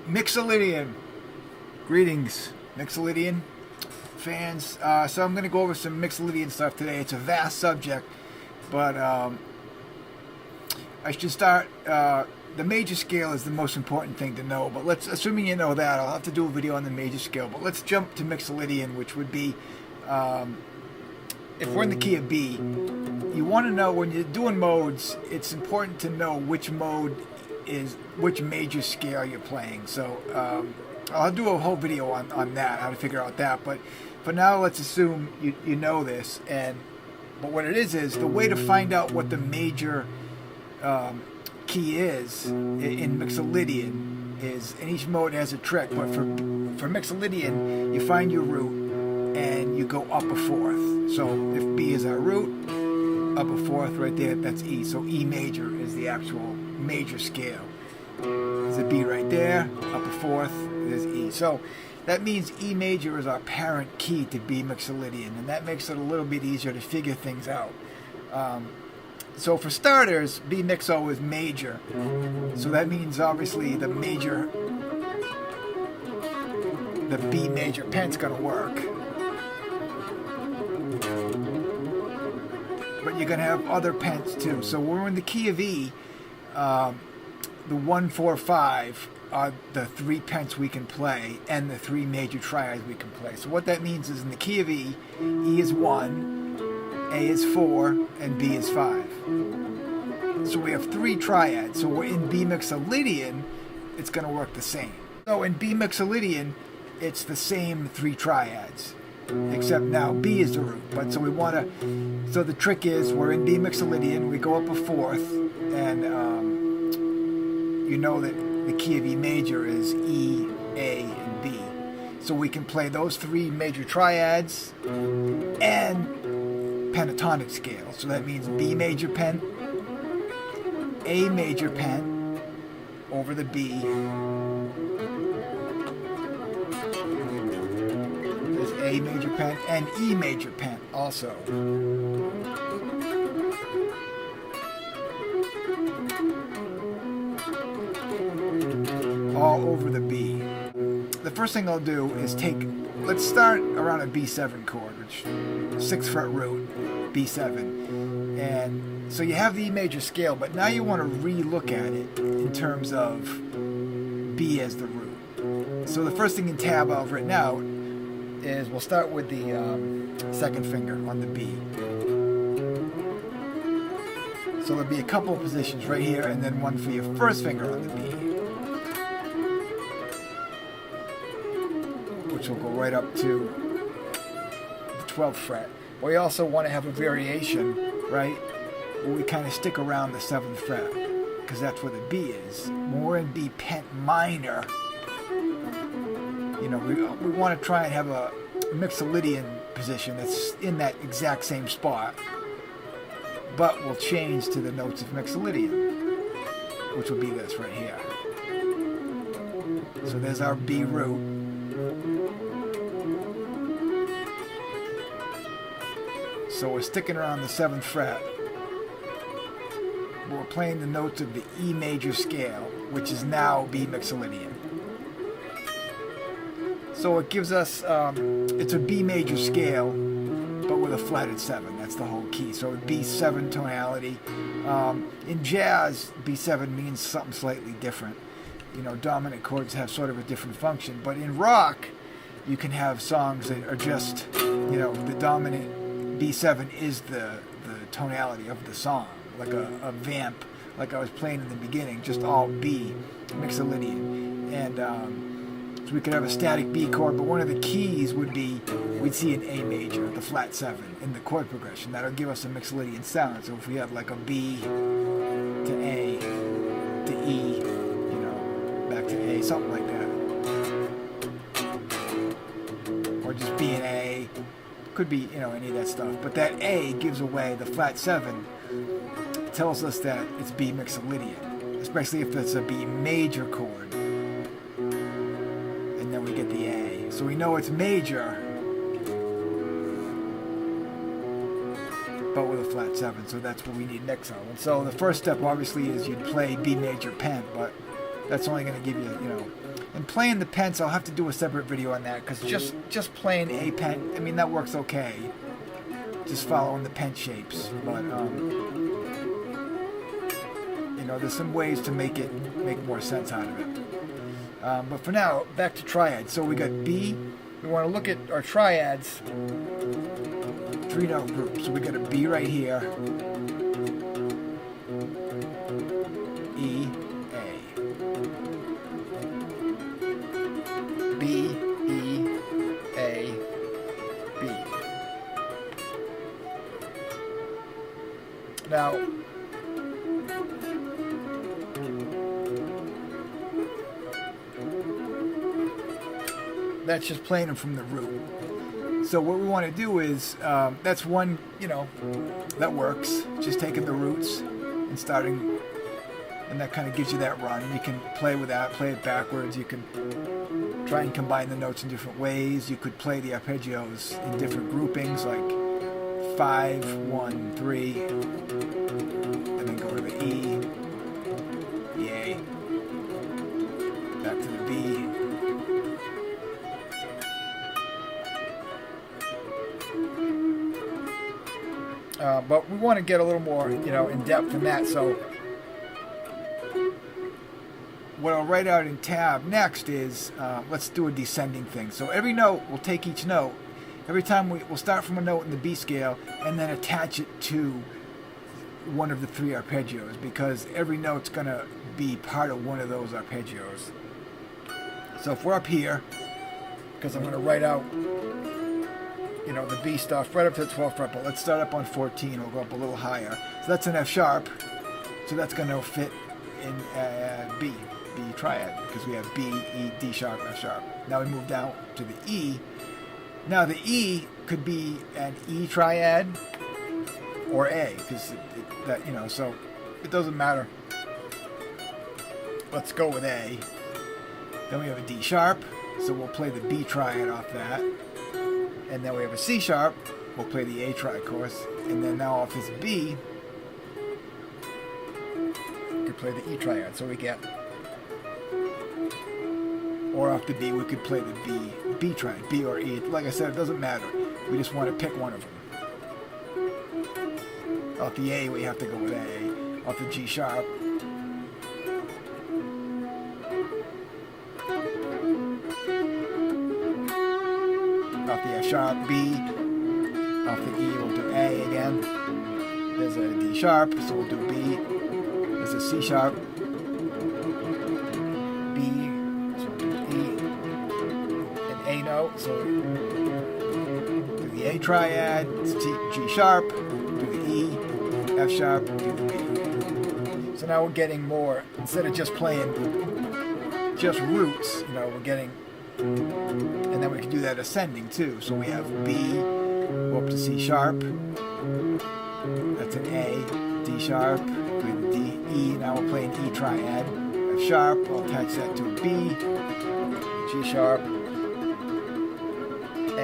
Mixolydian. Greetings, Mixolydian fans. So I'm going to go over some Mixolydian stuff today. It's a vast subject, but I should start. The major scale is the most important thing to know, but assuming you know that, I'll have to do a video on the major scale. But let's jump to Mixolydian, which would be, if we're in the key of B, you want to know when you're doing modes, it's important to know which mode is which major scale you're playing. So I'll do a whole video on that, how to figure out that. But for now, let's assume you know this. But what it is the way to find out what the major key is in Mixolydian is, and each mode has a trick. But for Mixolydian, you find your root and you go up a fourth. So if B is our root, up a fourth right there, that's E. So E major is the actual major scale. There's a B right there, up a fourth, there's E. So that means E major is our parent key to B Mixolydian, and that makes it a little bit easier to figure things out. So for starters, B Mixo is major. So that means obviously the B major pent's gonna work. But you're gonna have other pents too. So we're in the key of E. The 1, 4, 5 are the 3 pents we can play, and the 3 major triads we can play. So what that means is in the key of E, E is 1, A is 4, and B is 5. So we have 3 triads. So we're in B Mixolydian, it's going to work the same. So in B Mixolydian, it's the same 3 triads, except now B is the root. But so we want to, so the trick is we're in B Mixolydian, we go up a fourth, and you know that the key of E major is E, A, and B. So we can play those 3 major triads and pentatonic scale. So that means B major pen, A major pen over the B. There's A major pen and E major pen also. All over the B. The first thing I'll do is let's start around a B7 chord, which 6th fret root, B7. And so you have the E major scale, but now you want to re-look at it in terms of B as the root. So the first thing in tab I've written out is we'll start with the 2nd finger on the B. So there'll be a couple of positions right here, and then one for your 1st finger on the B, which will go right up to the 12th fret. We also want to have a variation, right, where we kind of stick around the 7th fret, because that's where the B is. When we're in B pent minor, you know, we want to try and have a Mixolydian position that's in that exact same spot, but we'll change to the notes of Mixolydian, which will be this right here. So there's our B root. So we're sticking around the 7th fret. We're playing the notes of the E major scale, which is now B Mixolydian. So it gives us, it's a B major scale, but with a flatted 7. That's the whole key. So B7 tonality. In jazz, B7 means something slightly different. You know, dominant chords have sort of a different function. But in rock, you can have songs that are just, you know, the dominant B7 is the tonality of the song, like a vamp, like I was playing in the beginning, just all B, Mixolydian. And so we could have a static B chord, but one of the keys would be, we'd see an A major, the flat 7, in the chord progression. That'll give us a Mixolydian sound. So if we have like a B to A to E, you know, back to A, something like that. Or just B and A. Could be, you know, any of that stuff. But that A gives away the flat 7, tells us that it's B Mixolydian, especially if it's a B major chord. And then we get the A. So we know it's major, but with a flat 7. So that's what we need Mixo. And so the first step obviously is you'd play B major pen, but that's only going to give you, you know. And playing the pents, I'll have to do a separate video on that, because just playing a pen, I mean, that works okay. Just following the pen shapes. But, you know, there's some ways to make more sense out of it. But for now, back to triads. So we got B. We want to look at our triads. 3-note group. So we got a B right here, E, A, B, E, A, B. Now, that's just playing them from the root. So what we want to do is, that's one, that works. Just taking the roots and starting, and that kind of gives you that run. You can play with that, play it backwards. You can try and combine the notes in different ways. You could play the arpeggios in different groupings, like 5, 1, 3, and then go to the E, the A, back to the B. But we want to get a little more, in depth than that. So what I'll write out in tab next is, let's do a descending thing. So every note, we'll take each note. Every time we'll start from a note in the B scale and then attach it to one of the 3 arpeggios, because every note's going to be part of one of those arpeggios. So if we're up here, because I'm going to write out the B stuff right up to the 12th fret, but let's start up on 14. We'll go up a little higher. So that's an F sharp. So that's going to fit in B triad, because we have B, E, D sharp, F sharp. Now we move down to the E. Now the E could be an E triad or A, because so it doesn't matter. Let's go with A. Then we have a D sharp, so we'll play the B triad off that. And then we have a C sharp, we'll play the A triad, of course. And then now off this B, we could play the E triad. So we get, or off the B, we could play the B triad, B or E. Like I said, it doesn't matter. We just want to pick one of them. Off the A, we have to go with A. Off the G sharp, off the F sharp, B. Off the E, we'll do A again. There's a D sharp, so we'll do B. There's a C sharp, B, so we'll do E. An A note, so do the A triad, G sharp, do the E, F sharp, do the B. So now we're getting more, instead of just playing just roots, we're getting. And then we can do that ascending too. So we have B, go up to C sharp. That's an A, D sharp, D, E. Now we're playing E triad. F sharp, we'll attach that to a B, G sharp, A,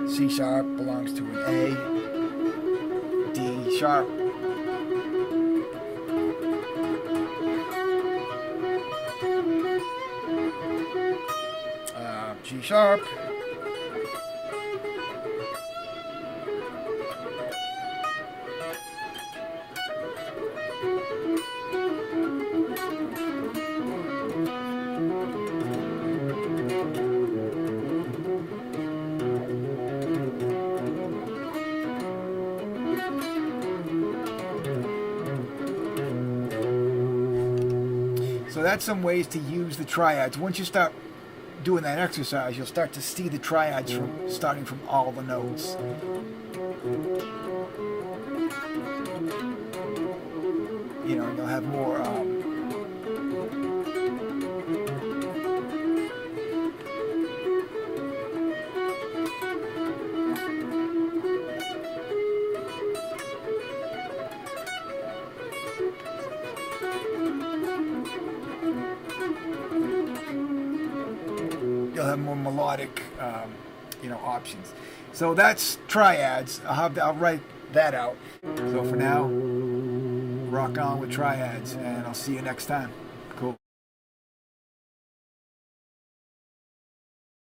C sharp belongs to an A, D sharp. G sharp, so that's some ways to use the triads. Once you start doing that exercise, you'll start to see the triads starting from all the notes. And you'll have more melodic options. So that's triads. I'll write that out. So for now, rock on with triads, and I'll see you next time.